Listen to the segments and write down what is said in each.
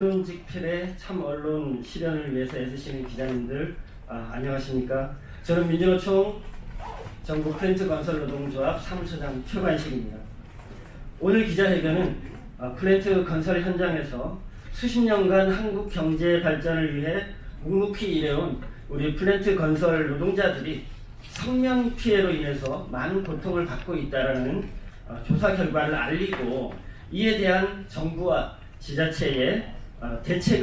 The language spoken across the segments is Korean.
직필의 참 언론 실현을 위해서 애쓰시는 기자님들, 안녕하십니까. 저는 민주노총 전국 프렌트 건설 노동조합 사무처장 최관식입니다. 오늘 기자회견은 프렌트 건설 현장에서 수십 년간 한국 경제 발전을 위해 묵묵히 일해온 우리 프렌트 건설 노동자들이 성명 피해로 인해서 많은 고통을 받고 있다는 조사 결과를 알리고, 이에 대한 정부와 지자체의 대책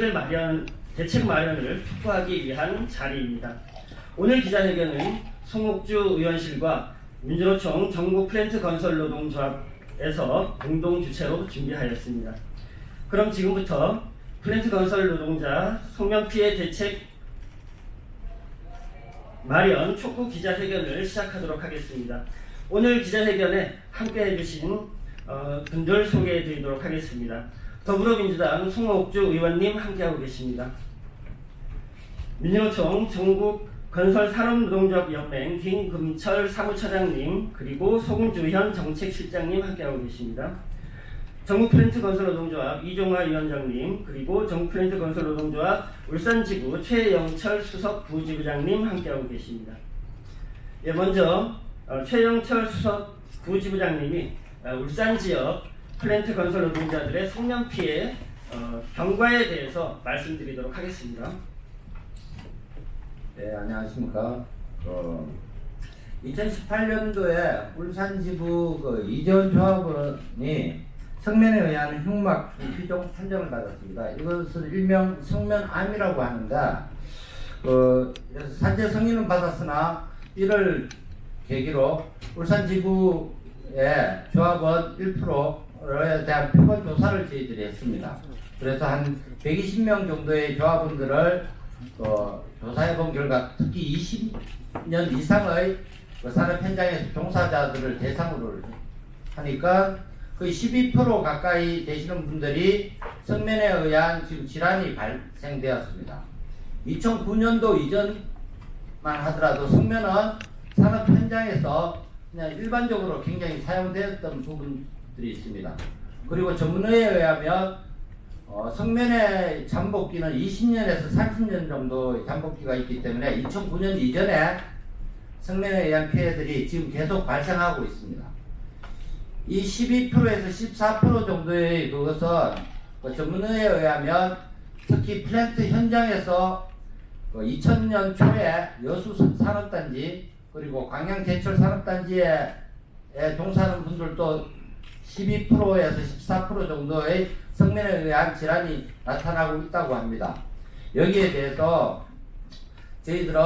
마련을 촉구하기 위한 자리입니다. 오늘 기자회견은 송옥주 의원실과 민주노총 전국 프렌트 건설 노동조합에서 공동 주최로 준비하였습니다. 그럼 지금부터 프렌트 건설 노동자 성명 피해 대책 마련 촉구 기자회견을 시작하도록 하겠습니다. 오늘 기자회견에 함께 해주신 분들 소개해 드리도록 하겠습니다. 더불어민주당 송옥주 의원님 함께하고 계십니다. 민주노총 전국 건설산업노동조합연맹 김금철 사무처장님, 그리고 송주현 정책실장님 함께하고 계십니다. 전국 프렌트 건설노동조합 이종화 위원장님, 그리고 전국 프렌트 건설노동조합 울산지부 최영철 수석 부지부장님 함께하고 계십니다. 예, 먼저 최영철 수석 부지부장님이 울산지역 플랜트 건설 노동자들의 성명 피해 경과에 대해서 말씀드리도록 하겠습니다. 네, 안녕하십니까. 2018년도에 울산지부 이재원 조합원이 성면에 의한 흉막 중피종 판정을 받았습니다. 이것을 일명 성면암이라고 하는데, 산재 승인은 받았으나 이를 계기로 울산지부의 조합원 1%에 대한 표본 조사를 저희들이 했습니다. 그래서 한 120명 정도의 조합원들을 조사해 본 결과, 특히 20년 이상의 산업 현장에서 종사자들을 대상으로 하니까 거의 12% 가까이 되시는 분들이 성면에 의한 지금 질환이 발생되었습니다. 2009년도 이전만 하더라도 성면은 산업 현장에서 그냥 일반적으로 굉장히 사용되었던 부분들이 있습니다. 그리고 전문의에 의하면 성면의 잠복기는 20년에서 30년 정도의 잠복기가 있기 때문에 2009년 이전에 성면에 의한 피해들이 지금 계속 발생하고 있습니다. 이 12%에서 14% 정도의 그것은 전문의에 의하면 특히 플랜트 현장에서 2000년 초에 여수 산업단지 그리고 광양제철 산업단지에 종사하는 분들도 12%에서 14% 정도의 성면에 의한 질환이 나타나고 있다고 합니다. 여기에 대해서 저희들은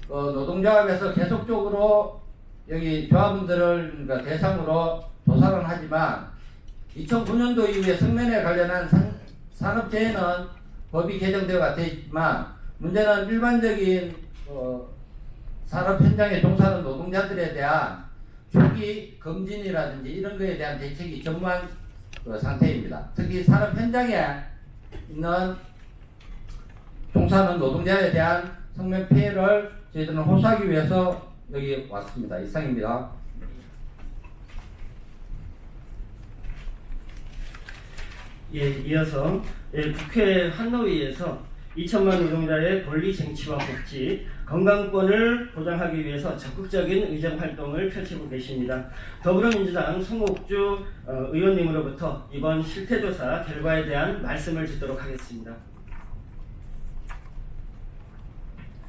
노동조합에서 계속적으로 여기 조합원들을 대상으로 조사는 하지만 2009년도 이후에 성면에 관련한 산업재해는 법이 개정되어 되어 있지만, 문제는 일반적인 산업 현장에 종사하는 노동자들에 대한 조기 검진이라든지 이런 것에 대한 대책이 전무한 상태입니다. 특히 산업 현장에 있는 종사하는 노동자에 대한 성면 피해를 저희들은 호소하기 위해서 여기 왔습니다. 이상입니다. 예, 이어서 국회 환노위에서 2천만 노동자의 권리 쟁취와 복지, 건강권을 보장하기 위해서 적극적인 의정 활동을 펼치고 계십니다. 더불어민주당 송옥주 의원님으로부터 이번 실태조사 결과에 대한 말씀을 듣도록 하겠습니다.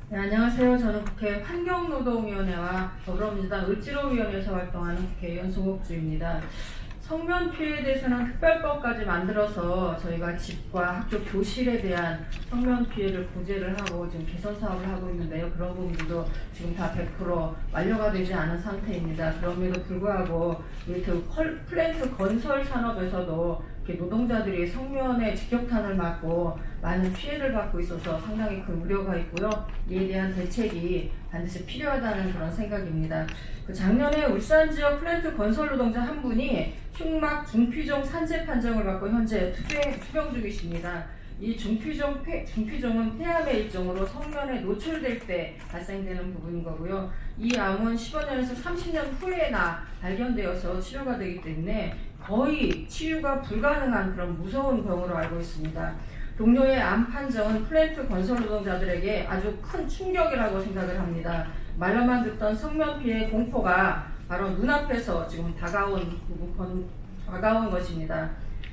네, 안녕하세요. 저는 국회 환경노동위원회와 더불어민주당 을지로위원회에서 활동하는 국회의원 송옥주입니다. 성면 피해에 대해서는 특별법까지 만들어서 저희가 집과 학교 교실에 대한 성면 피해를 구제를 하고 지금 개선 사업을 하고 있는데요. 그런 부분들도 지금 다 100% 완료가 되지 않은 상태입니다. 그럼에도 불구하고 플랜트 건설 산업에서도 노동자들이 성면에 직격탄을 맞고 많은 피해를 받고 있어서 상당히 큰 우려가 있고요. 이에 대한 대책이 반드시 필요하다는 그런 생각입니다. 작년에 울산 지역 플랜트 건설 노동자 한 분이 흉막 중피종 산재 판정을 받고 현재 투병 중이십니다. 이 중피종은 폐암의 일종으로 성면에 노출될 때 발생되는 부분인 거고요. 이 암은 15년에서 30년 후에나 발견되어서 치료가 되기 때문에 거의 치유가 불가능한 그런 무서운 병으로 알고 있습니다. 동료의 암 판정은 플랜트 건설 노동자들에게 아주 큰 충격이라고 생각을 합니다. 말로만 듣던 성면 피해 공포가 바로 눈앞에서 지금 다가온 것입니다.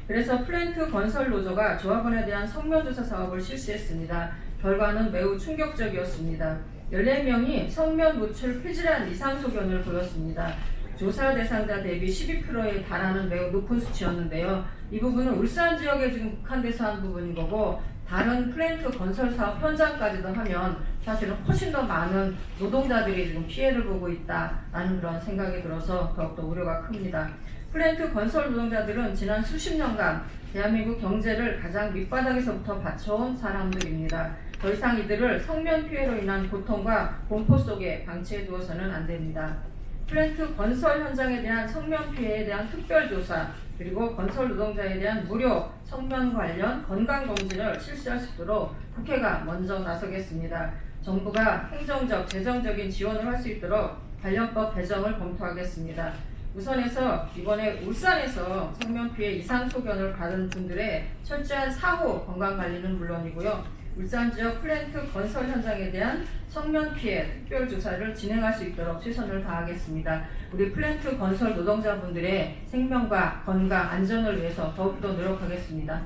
그래서 플랜트 건설 노조가 조합원에 대한 성면조사 사업을 실시했습니다. 결과는 매우 충격적이었습니다. 14명이 성면 노출 폐질환 이상 소견을 보였습니다. 조사 대상자 대비 12%에 달하는 매우 높은 수치였는데요. 이 부분은 울산 지역에 지금 국한돼서 한 부분인 거고, 다른 플랜트 건설 사업 현장까지도 하면 사실은 훨씬 더 많은 노동자들이 지금 피해를 보고 있다라는 그런 생각이 들어서 더욱더 우려가 큽니다. 플랜트 건설 노동자들은 지난 수십 년간 대한민국 경제를 가장 밑바닥에서부터 받쳐온 사람들입니다. 더 이상 이들을 성면 피해로 인한 고통과 공포 속에 방치해 두어서는 안 됩니다. 플랜트 건설 현장에 대한 성면 피해에 대한 특별조사, 그리고 건설 노동자에 대한 무료 성면 관련 건강검진을 실시할 수 있도록 국회가 먼저 나서겠습니다. 정부가 행정적, 재정적인 지원을 할 수 있도록 관련법 개정을 검토하겠습니다. 우선해서 이번에 울산에서 성면 피해 이상 소견을 받은 분들의 철저한 사후 건강관리는 물론이고요. 울산 지역 플랜트 건설 현장에 대한 성면 피해 특별조사를 진행할 수 있도록 최선을 다하겠습니다. 우리 플랜트 건설 노동자분들의 생명과 건강, 안전을 위해서 더욱더 노력하겠습니다.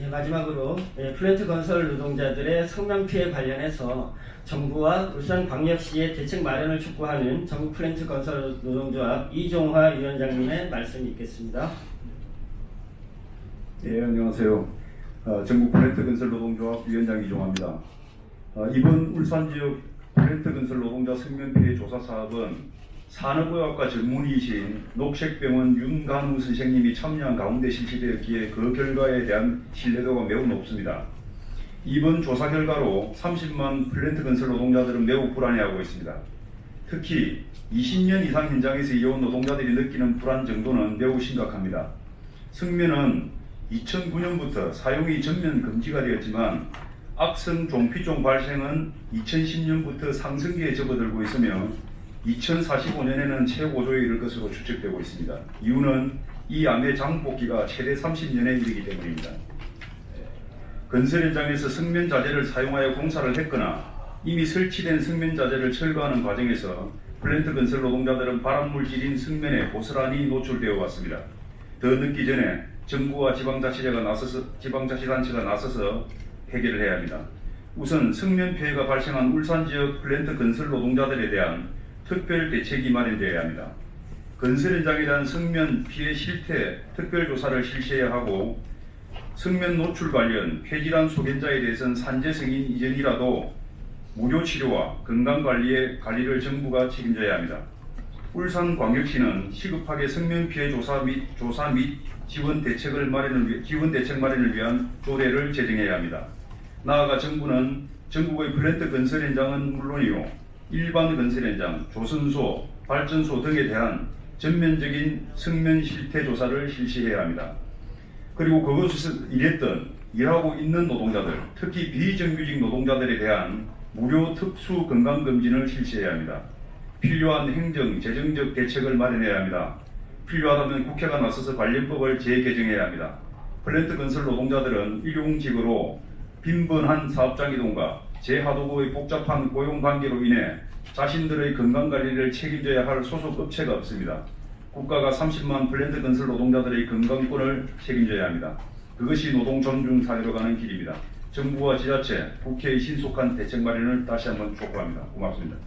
마지막으로 플랜트 건설 노동자들의 성면 피해 관련해서 정부와 울산광역시의 대책 마련을 촉구하는 전국 플랜트 건설 노동조합 이종화 위원장님의 말씀이 있겠습니다. 네, 안녕하세요. 전국 플랜트 건설 노동조합 위원장 이종화입니다. 이번 울산 지역 플랜트 건설 노동자 성면 피해 조사 사업은 산업의학과 전문의이신 녹색병원 윤간우 선생님이 참여한 가운데 실시되었기에 그 결과에 대한 신뢰도가 매우 높습니다. 이번 조사 결과로 30만 플랜트 건설 노동자들은 매우 불안해하고 있습니다. 특히 20년 이상 현장에서 이어온 노동자들이 느끼는 불안 정도는 매우 심각합니다. 성면은 2009년부터 사용이 전면 금지가 되었지만 악성 종피종 발생은 2010년부터 상승기에 접어들고 있으며 2045년에는 최고조에 이를 것으로 추측되고 있습니다. 이유는 이 암의 장복기가 최대 30년에 이르기 때문입니다. 건설 현장에서 성면 자재를 사용하여 공사를 했거나 이미 설치된 성면 자재를 철거하는 과정에서 플랜트 건설 노동자들은 발암물질인 성면에 고스란히 노출되어 왔습니다. 더 늦기 전에 정부와 지방자치단체가 나서서 해결을 해야 합니다. 우선 성면 피해가 발생한 울산 지역 플랜트 건설 노동자들에 대한 특별 대책이 마련되어야 합니다. 건설 현장에 대한 성면 피해 실태 특별조사를 실시해야 하고, 성면 노출 관련 폐질환 소견자에 대해서는 산재 승인 이전이라도 무료 치료와 건강관리를 정부가 책임져야 합니다. 울산광역시는 시급하게 성면 피해 조사 및 지원 대책 마련을 위한 조례를 제정해야 합니다. 나아가 정부는 전국의 플랜트 건설 현장은 물론이요, 일반 건설 현장, 조선소, 발전소 등에 대한 전면적인 성면 실태 조사를 실시해야 합니다. 그리고 그것을 일하고 있는 노동자들, 특히 비정규직 노동자들에 대한 무료 특수 건강검진을 실시해야 합니다. 필요한 행정, 재정적 대책을 마련해야 합니다. 필요하다면 국회가 나서서 관련법을 재개정해야 합니다. 플랜트 건설 노동자들은 일용직으로 빈번한 사업장 이동과 재하도급의 복잡한 고용관계로 인해 자신들의 건강관리를 책임져야 할 소속 업체가 없습니다. 국가가 30만 플랜트 건설 노동자들의 건강권을 책임져야 합니다. 그것이 노동 존중 사회로 가는 길입니다. 정부와 지자체, 국회의 신속한 대책 마련을 다시 한번 촉구합니다. 고맙습니다.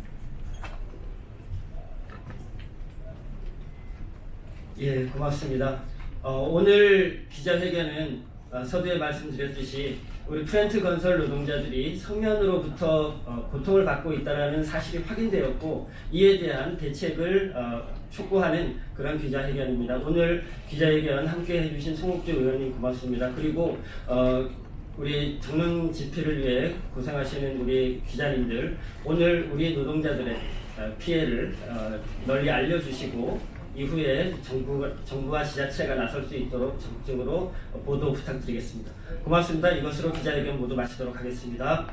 예, 고맙습니다. 오늘 기자회견은 서두에 말씀드렸듯이 우리 플랜트 건설 노동자들이 성면으로부터 고통을 받고 있다는 사실이 확인되었고, 이에 대한 대책을 촉구하는 그런 기자회견입니다. 오늘 기자회견 함께 해주신 송옥주 의원님 고맙습니다. 그리고 우리 정론 집회를 위해 고생하시는 우리 기자님들, 오늘 우리 노동자들의 피해를 널리 알려주시고 이후에 정부와 지자체가 나설 수 있도록 적극적으로 보도 부탁드리겠습니다. 고맙습니다. 이것으로 기자회견 모두 마치도록 하겠습니다.